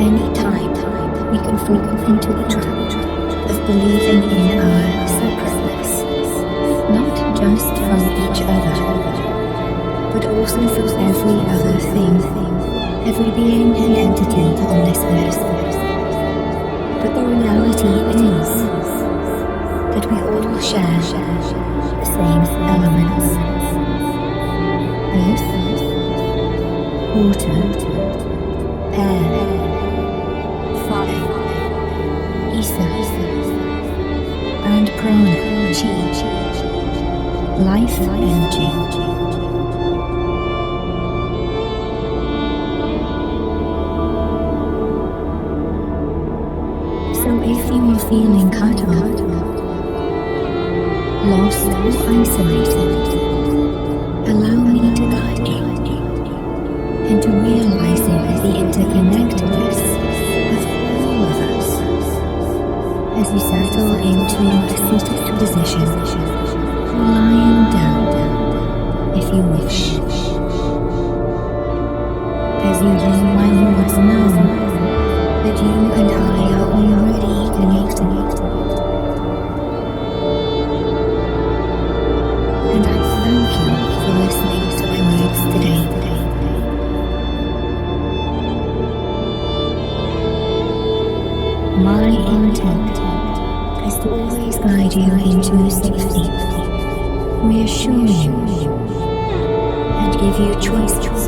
Any time we can fall into the trap of believing in our separateness, not just from each other, but also from every other thing, every being and entity on this earth. But the reality is that we all share the same elements: earth, water, air, fire, ether, and prana, chi, life energy. So if you are feeling cut off, lost or isolated, allow me to guide you into realizing the interconnectedness of all of us as you settle into a seated position or lying down if you wish. As you hear my words, know that you and I are already connected. And I thank you for listening to my words today. My intent is to always guide you into safety, reassure you, and give you choices.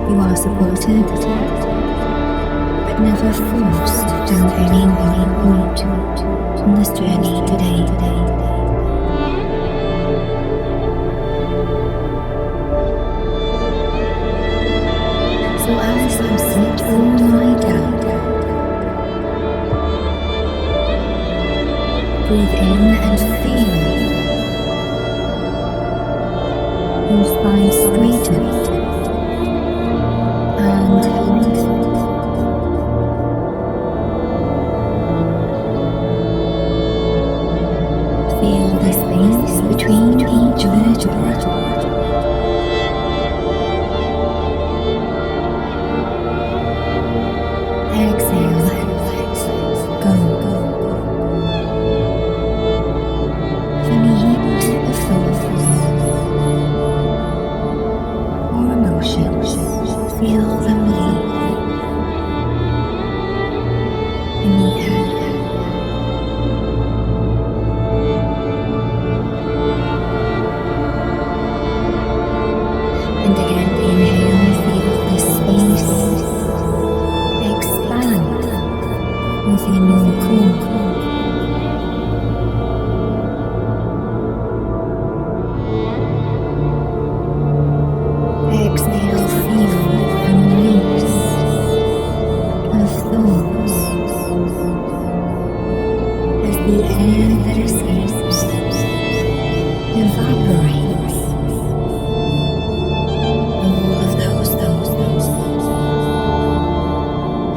You are supported, but never forced down any one route on this journey today. So as you sit or lie down, breathe in and feel your spine straightened and lengthened. Feel the space between each vertebra. Exhale and let go. Any heat of thoughts or emotions, feel them leave in the air. And again, inhale, feel the space expand within your core. Exhale, feel a release of thoughts as the air that escapes evaporates all of those thoughts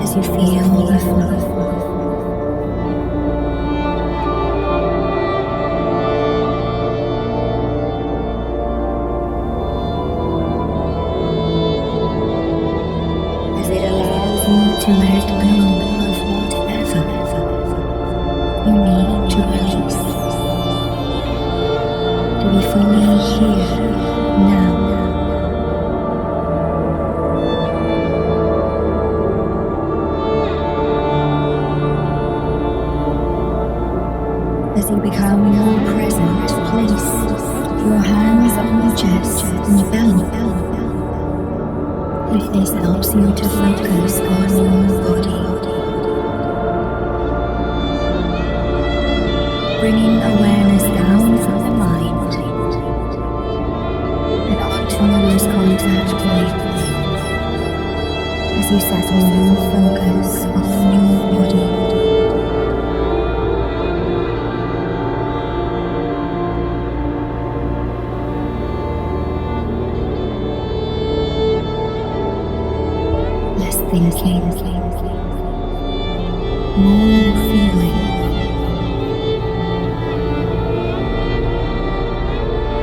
as you feel the flow. To let go of whatever you need to release, to be fully here now. As you become more present, place your hands on the chest and belly. If this helps you to focus on your body, bringing awareness down from the mind and onto those contact points as you settle your focus on your body. Thinking, more feeling.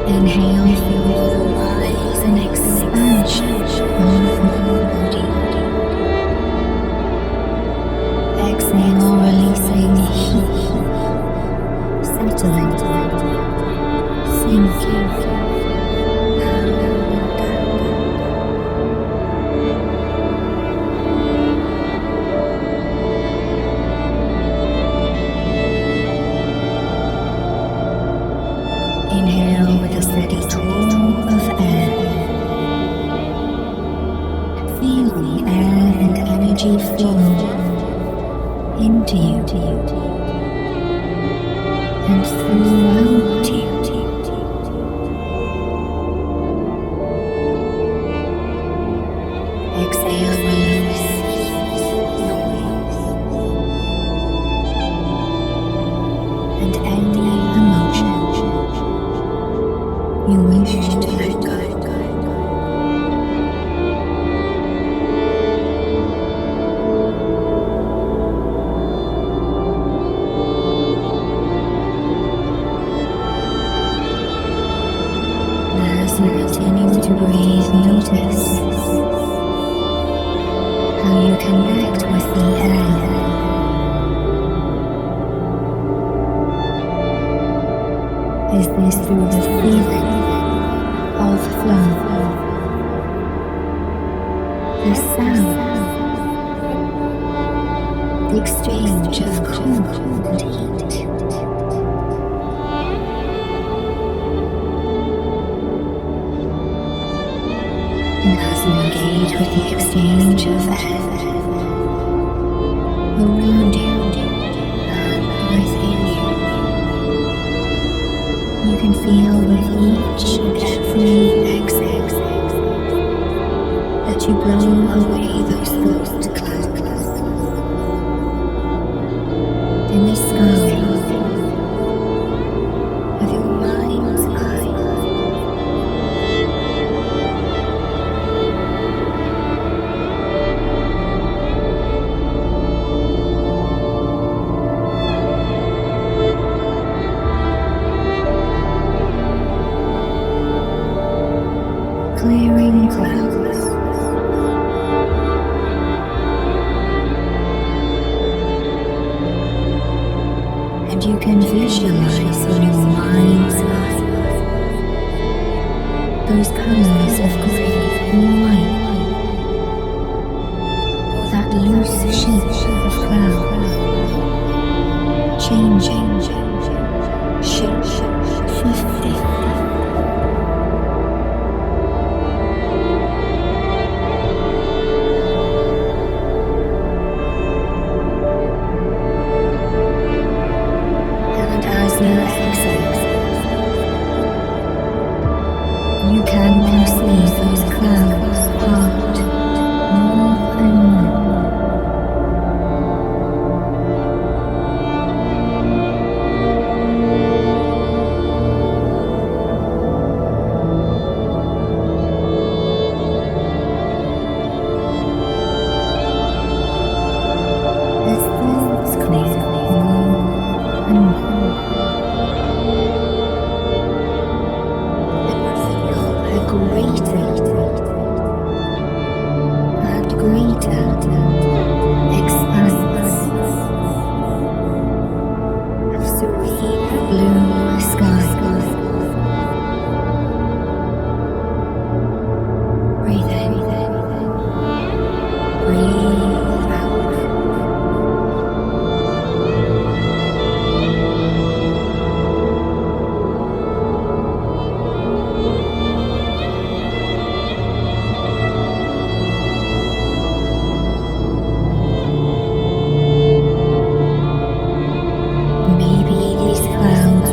Inhale, feel the rise and expansion of your body. Feel the air and energy flow into you and throughout you. Exhale, release noise and any emotion you wish to let go. As you continue to breathe, notice how you connect with the air. Is this through the feeling of flow, the sound, the exchange of cool and heat? And as you engage with the exchange of air around you and within you, you can feel with each and every exhale that you blow away those thought clouds in the sky of your mind's eye. Clearing clouds, and you can visualize in your mind's eye those colors of grey and white, or that loose shape of cloud changing, shape shifting. You can perceive those clouds part more and more. As thoughts clear more and more. Greater expanse of serene blue sky. Breathe in, breathe out.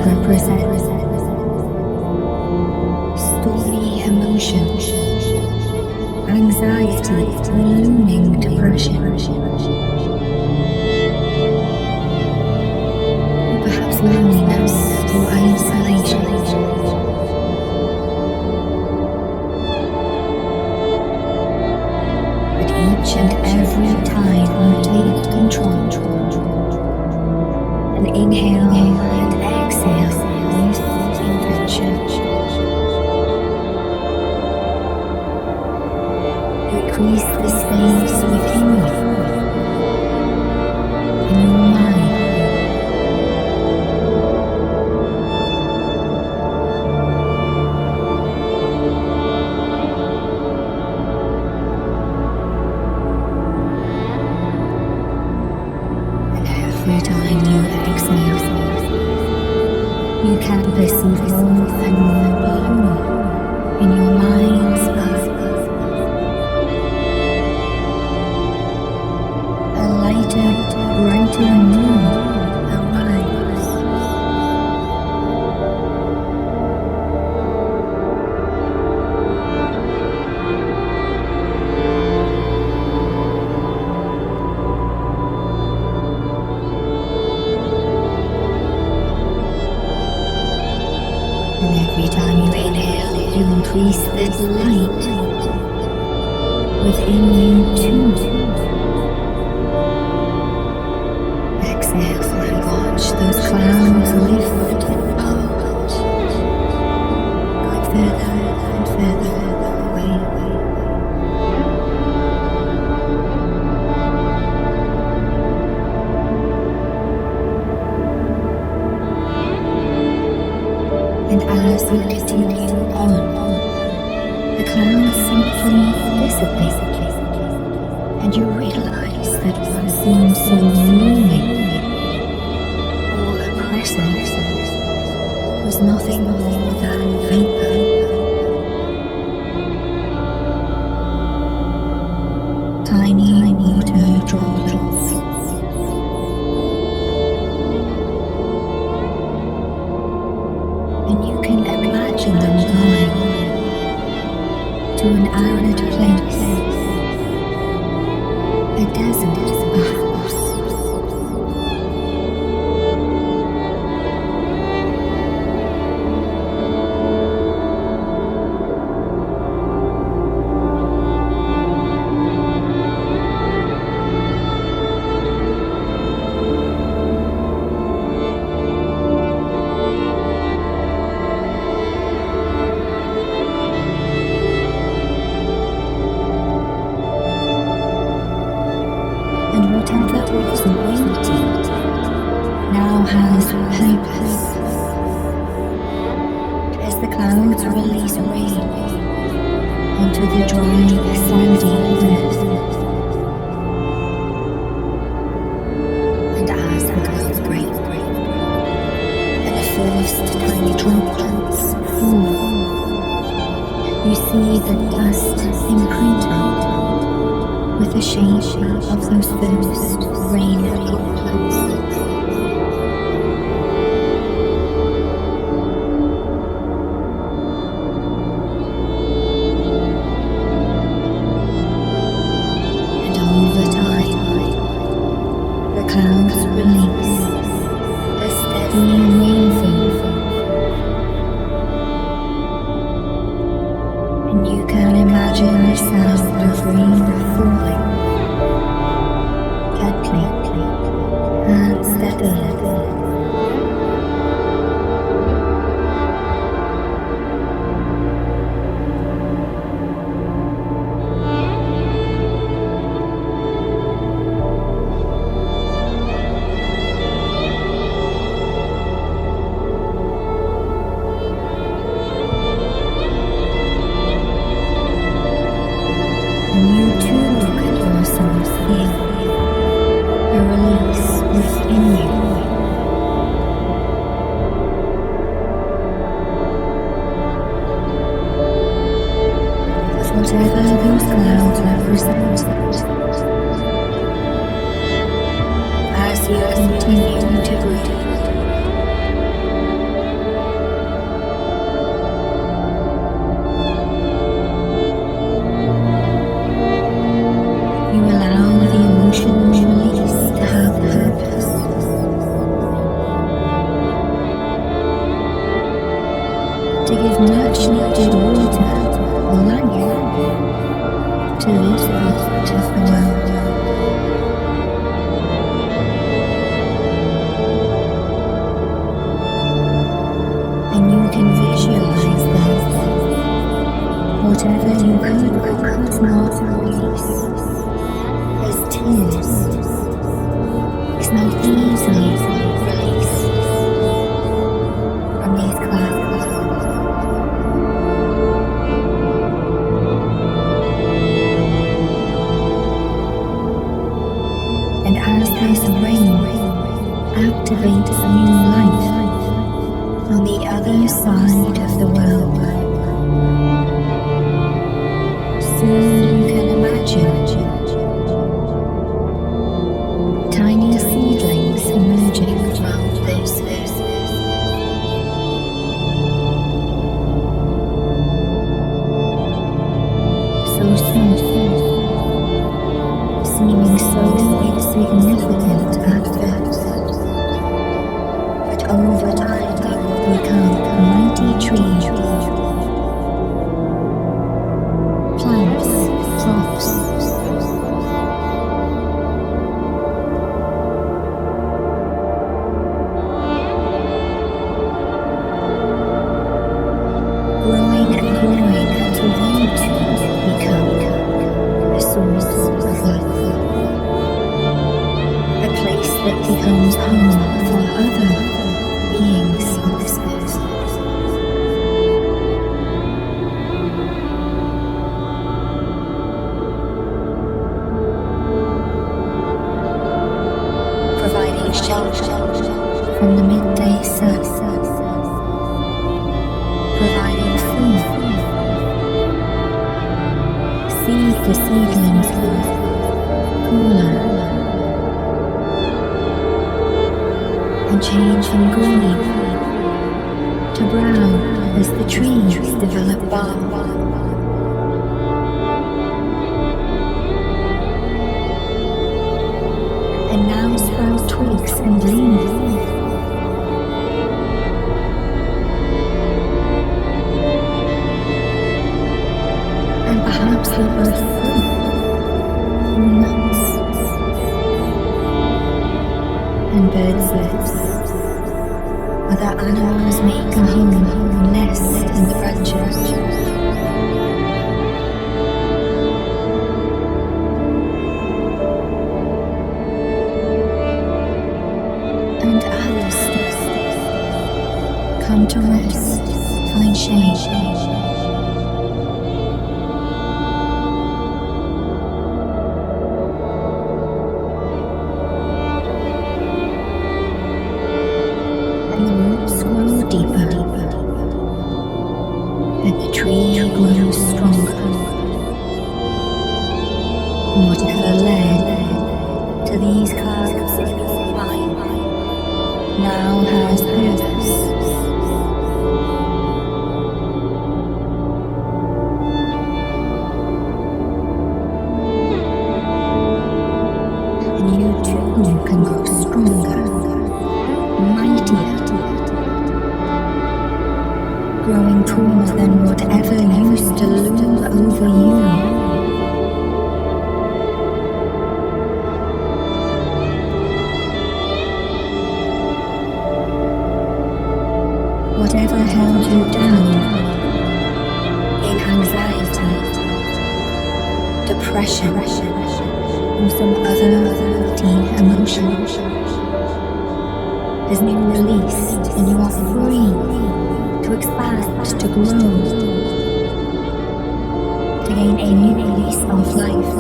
Represent stormy emotion, anxiety, looming depression, or perhaps loneliness or isolation. But each and every time you take control and inhale and exhale with intention, you increase the space within you, in your mind. And every time you exhale, you can perceive more and more blue in your mind's eye. to a new arise. And every time you inhale, you increase this light within you too. Exhale and watch those clouds lift apart, going further and further away. And as you continue on, the clouds simply dissipate, and you realize that what seems so looming or oppressive was nothing more than vapor. Tiny water droplets. And you can imagine them going to an arid place, a desert perhaps. And whatever was waiting now has purpose. As the clouds release rain onto the dry, sandy earth, and as the clouds break, and the first tiny droplets fall, you see the dust imprinted with the shape of those first rain droplets. And over time, the clouds release a steady rainfall, and you can imagine the sound of rain falling gently and steadily. And you too can also feel a release within you. Of whatever those clouds represent, as you continue to breathe. You allow the emotional release to have purpose. To give much needed water or language to this part of the world. And you can visualize that whatever you could not release as tears is not easily released from these clouds. And as this rain activates new life on the other side of the world, soon you can imagine tiny seedlings so insignificant at first, but over time they will become a mighty tree. Plants, crops, growing and growing until they too become a source of life, a place that becomes home for other beings on this earth. Providing shelter from the midday sun, providing food, seed the seedlings grow cooler and change from green to brown as the trees develop bark. And now sprout twigs and leaves. And perhaps they birth fruit or nuts. And birds' lips. Other animals make a home or nest in the branches. And others come to rest, find shade. And the roots grow deeper, and the tree grows stronger. Whatever led to these curves in your mind now has purpose. And you too can grow stronger, mightier, growing taller than whatever used to loom over you. Whatever held you down in anxiety, depression, or some other deep emotion has been released, and you are free to expand, to grow, to gain a new lease of life.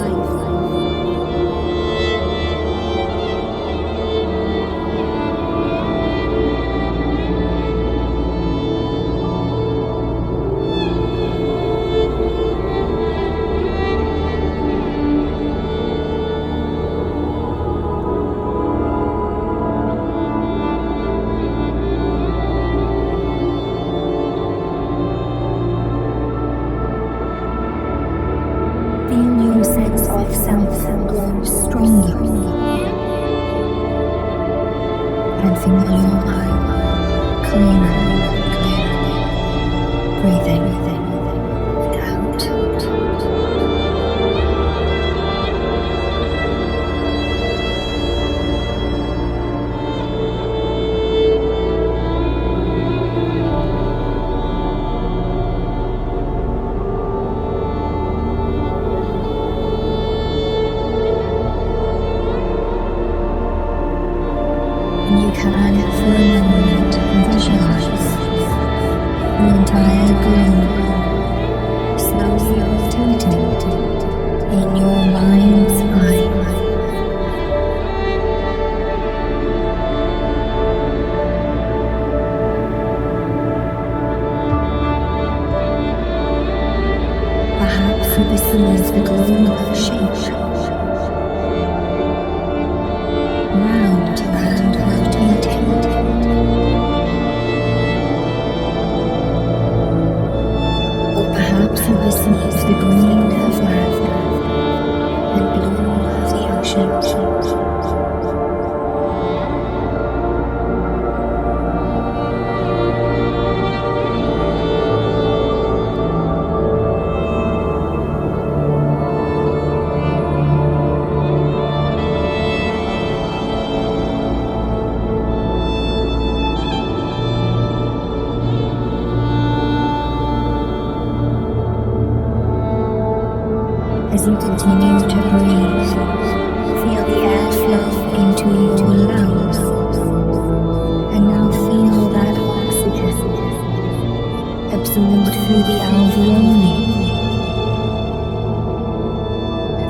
Feel As you continue to breathe, feel the air flow into your lungs, and now feel that oxygen absorbed through the alveoli,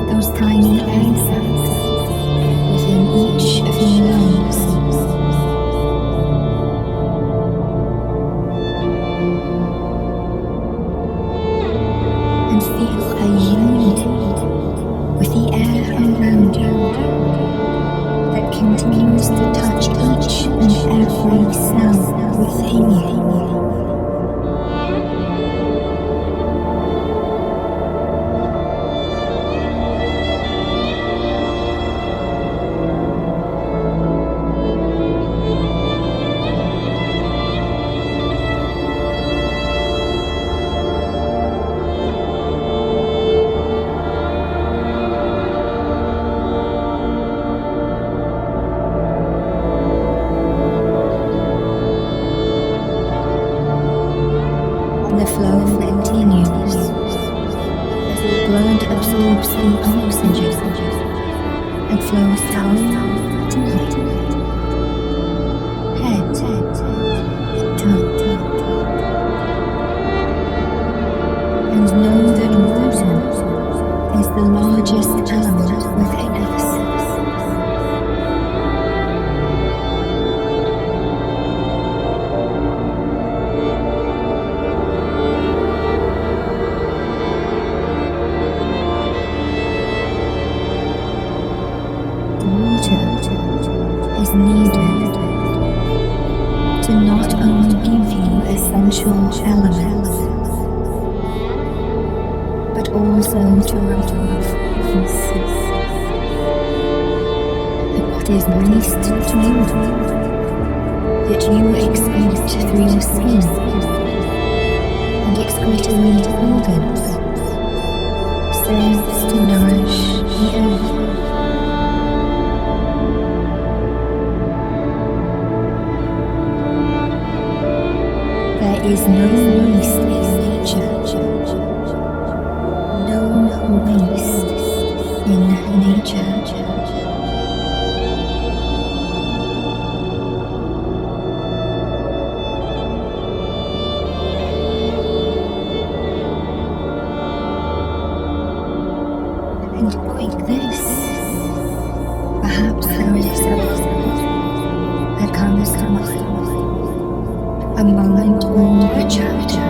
those tiny air sacs within each of your lungs. And feel a unity with the air around you that continues to touch each and every cell within you. The flow continues as your blood absorbs the oxygen and flows down to head, tongue, and know that water is the largest element within us. Is needed to not only give you essential elements, but also to remove what is waste to you that you excrete through your skin and excretory organs serves to nourish the earth. There is no waste in nature. No waste in nature. And like this, perhaps there is something that comes to mind. A moment or a chapter,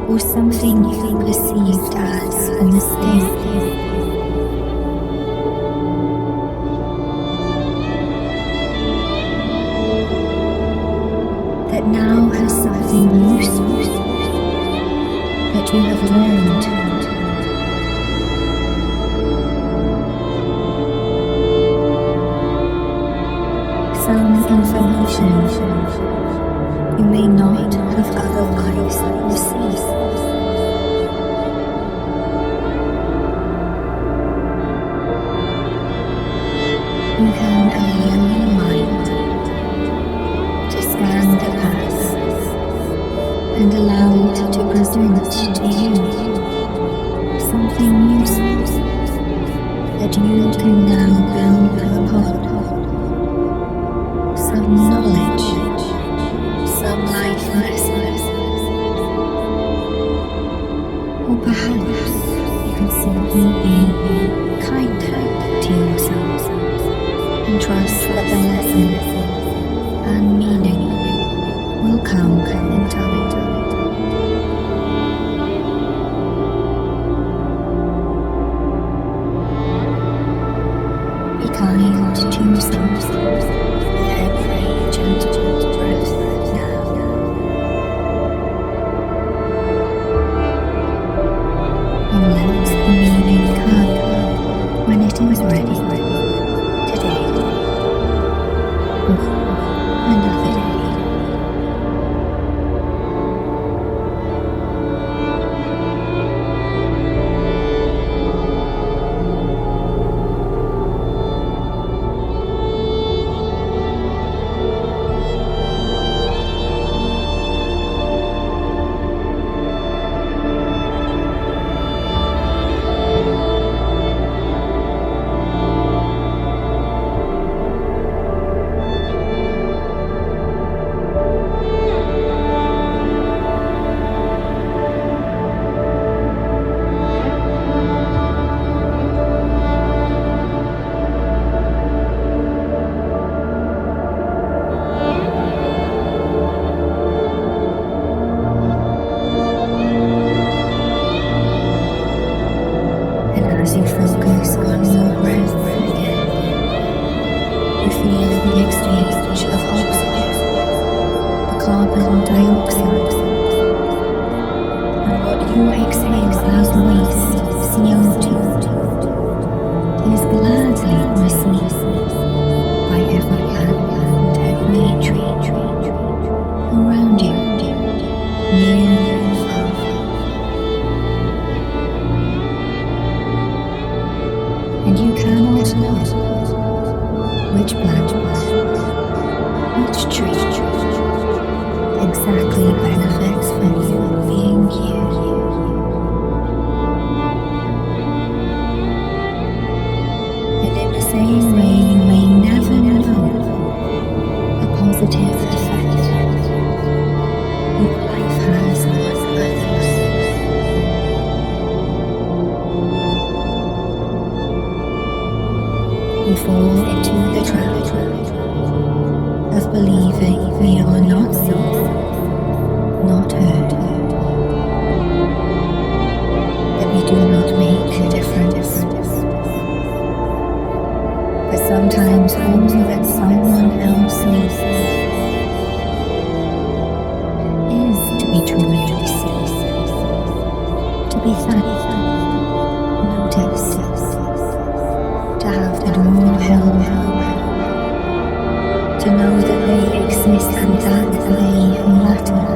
or something you perceived as a mistake. That now has something useful that you have learned. Some information you may not have otherwise received. You can allow your mind to scan the past and allow it to present to you something useful that you can now build upon. Some knowledge, some life lessons, or perhaps you can simply be kinder to yourself and trust that the lesson and meaning will come in time. Be kind to yourself. Every gentle breath now. And let me ready. Today, or another day. As you focus on your breath again, you feel the exchange of oxygen, the carbon dioxide, and what you exhale as waste, CO2, is gladly received by every plant and every tree around you, near and far. And you cannot know which plant, which tree exactly benefits from you being here. And in the same way, you may never know a positive effect your life has on others. We fall into the trap of believing we are not seen, not heard, that we do not make a difference. But sometimes all that someone else needs is to be truly seen, to be thanked, noticed, to have the door held open, to know that they exist and that they matter.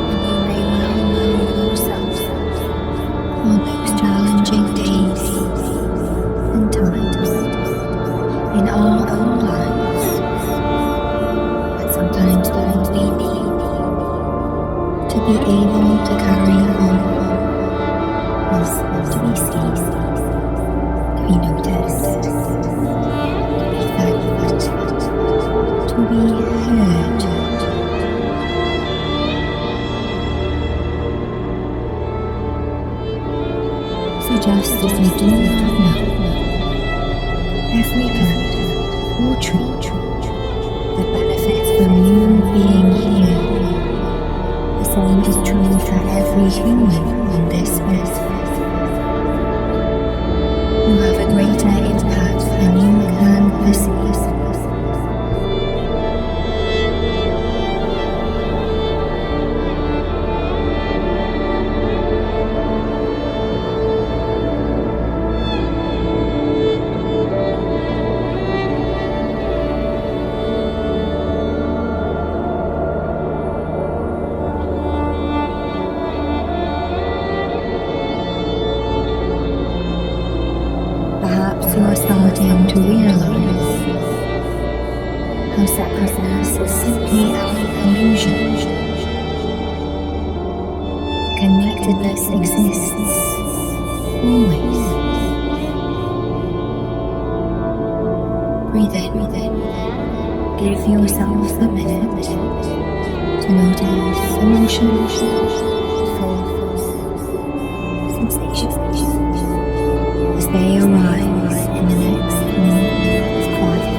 And you may well know yourself on those challenging days and times in our own lives. Sometimes all we need to be able to carry on is to be seen, to be noticed, to be thanked, to be heard. So just as you do not know every plant or tree that benefits from you being here, the same is true for every human on this earth. You have a greater impact than you can perceive. Perhaps you are starting to realize how separateness is simply an illusion. Connectedness exists always. Breathe in. Give yourself a minute to notice emotions, thoughts, sensations as they arise in the next moment of quiet.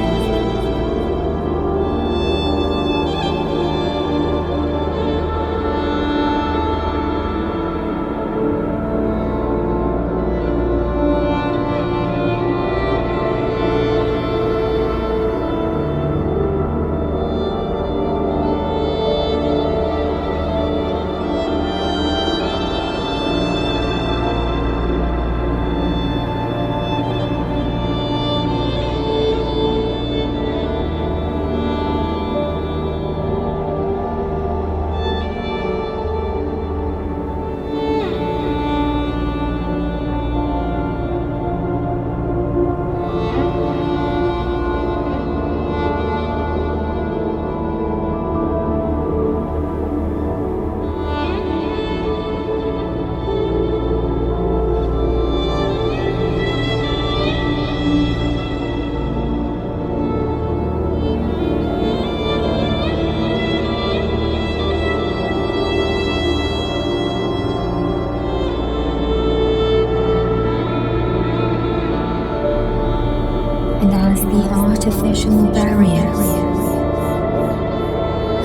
And as the artificial barriers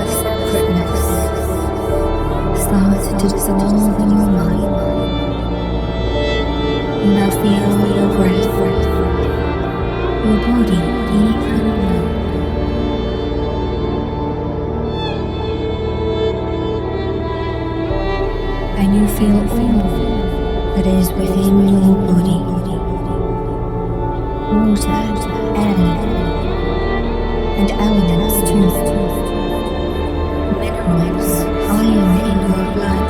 of separateness start to dissolve in your mind, you now feel your breath, your body deep and low. And you feel all that is within your body. Water, air, and elements too. Minerals, iron in your blood,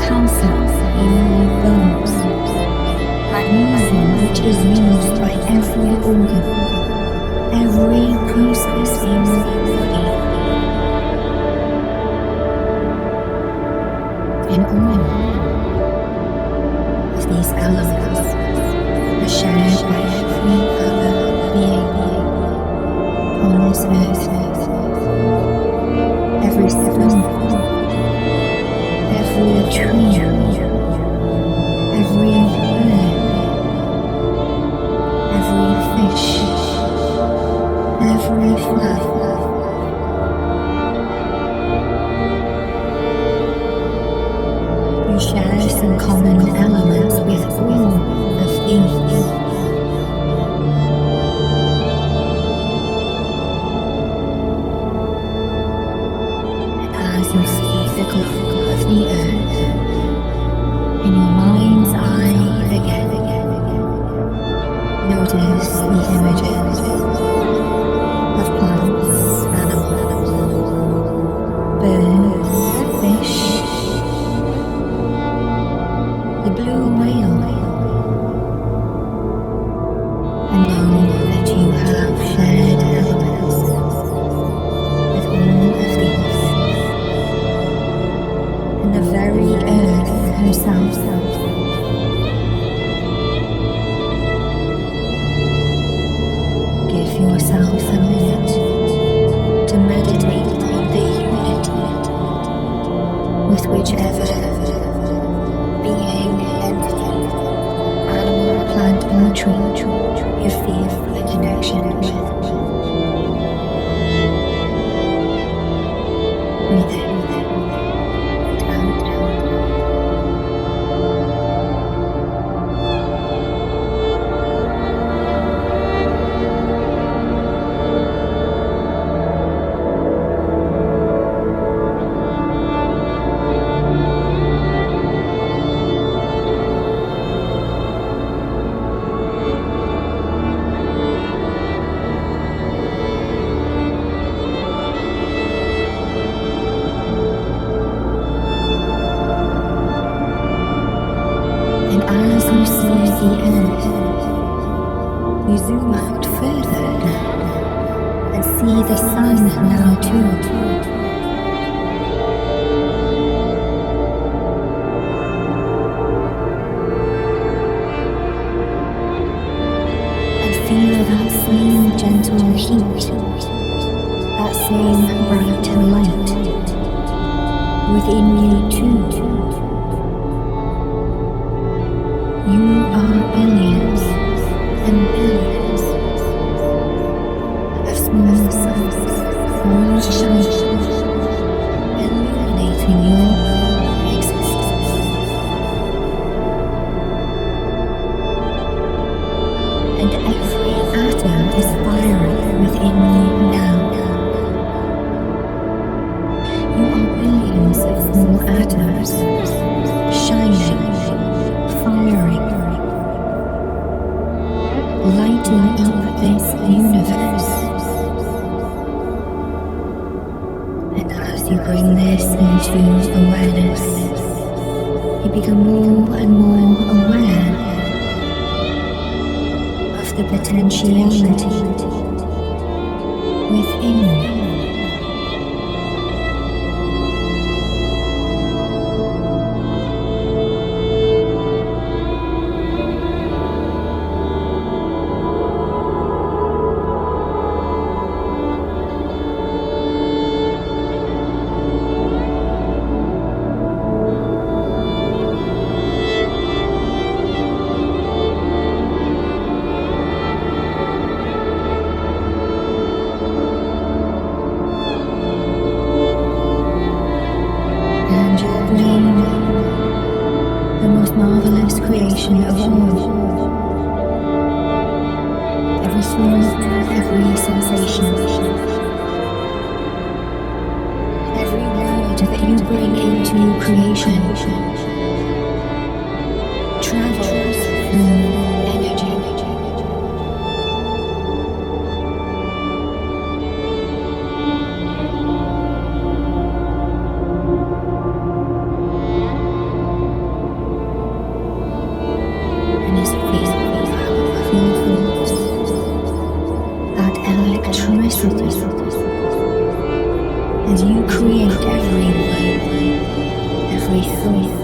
calcium in your bones, magnesium which is used by every organ, every process in your body. And all of these elements are shared by every other being on this earth. Every stone, every tree, every bird, every fish, every flower. You share some common elements with all of these. As you see the glow of the earth in your mind's eye again, notice the images of plants, animals, birds, fish, the blue whale, and know that you have shared elements with all of these. And the very earth herself. Give yourself a minute to meditate on the unity with whichever being, entity, animal, plant, or tree you feel a connection with. Breathe in. You zoom out further now and see the sun now too. And feel that same gentle heat, that same bright light within you too. You are billions and billions of small suns, all shining, illuminating your own existence. And every atom is firing within you now. You are billions of small atoms, shining, firing, lighting up this universe. And as you bring this into awareness, you become more and more aware of the potentiality within you. thought, every sensation, every word that you bring into creation travels through energy. And is filled force, that electricity, as you create every word, every thought,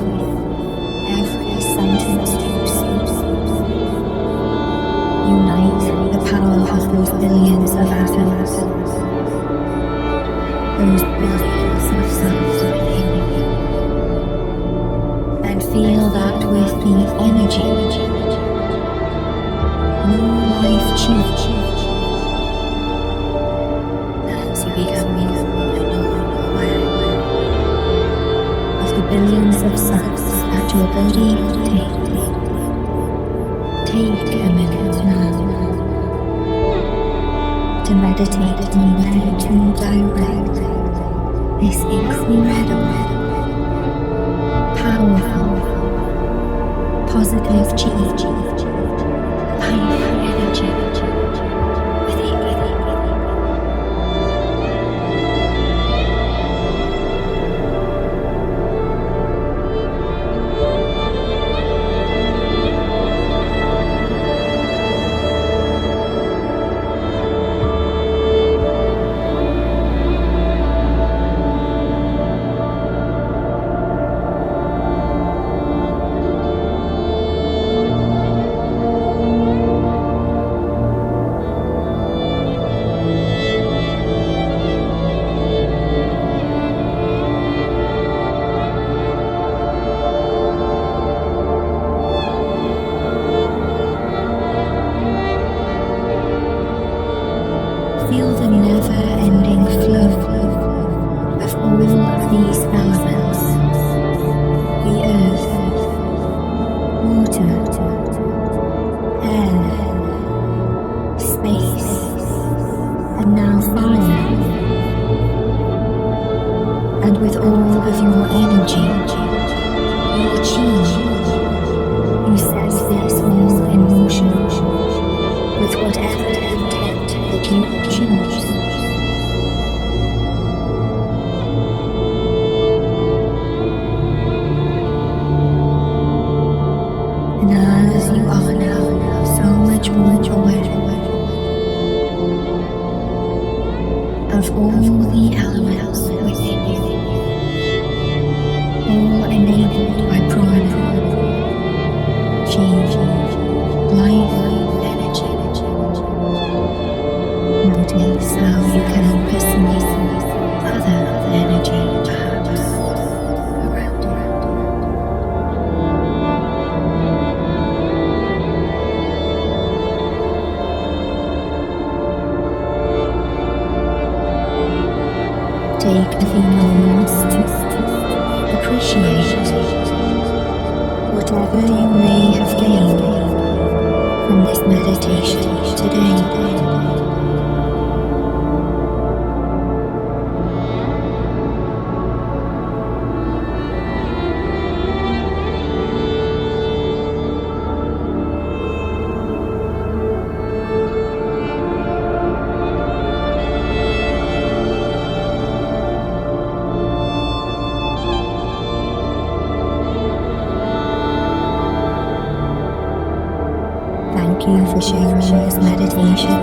every sentence you speak. Unite the power of those billions of atoms, those billions of cells within you, and feel that with the energy, your life changes as you become more aware of the billions of cells that your body contains. Take a minute now to meditate on where to direct this incredible, powerful, positive change, life energy within you. Feel the never-ending flow of all of these elements: the earth, water, air, space, and now fire. And with all of your energy, your chi, you set this all in motion with whatever intent that you choose. And as you are now so much more aware of all the elements within you, all enabled by prana, chi, life energy. Notice how you can perceive other energy perhaps around you. Take a few moments to appreciate whatever you may have gained from this meditation today. Thank you for sharing this meditation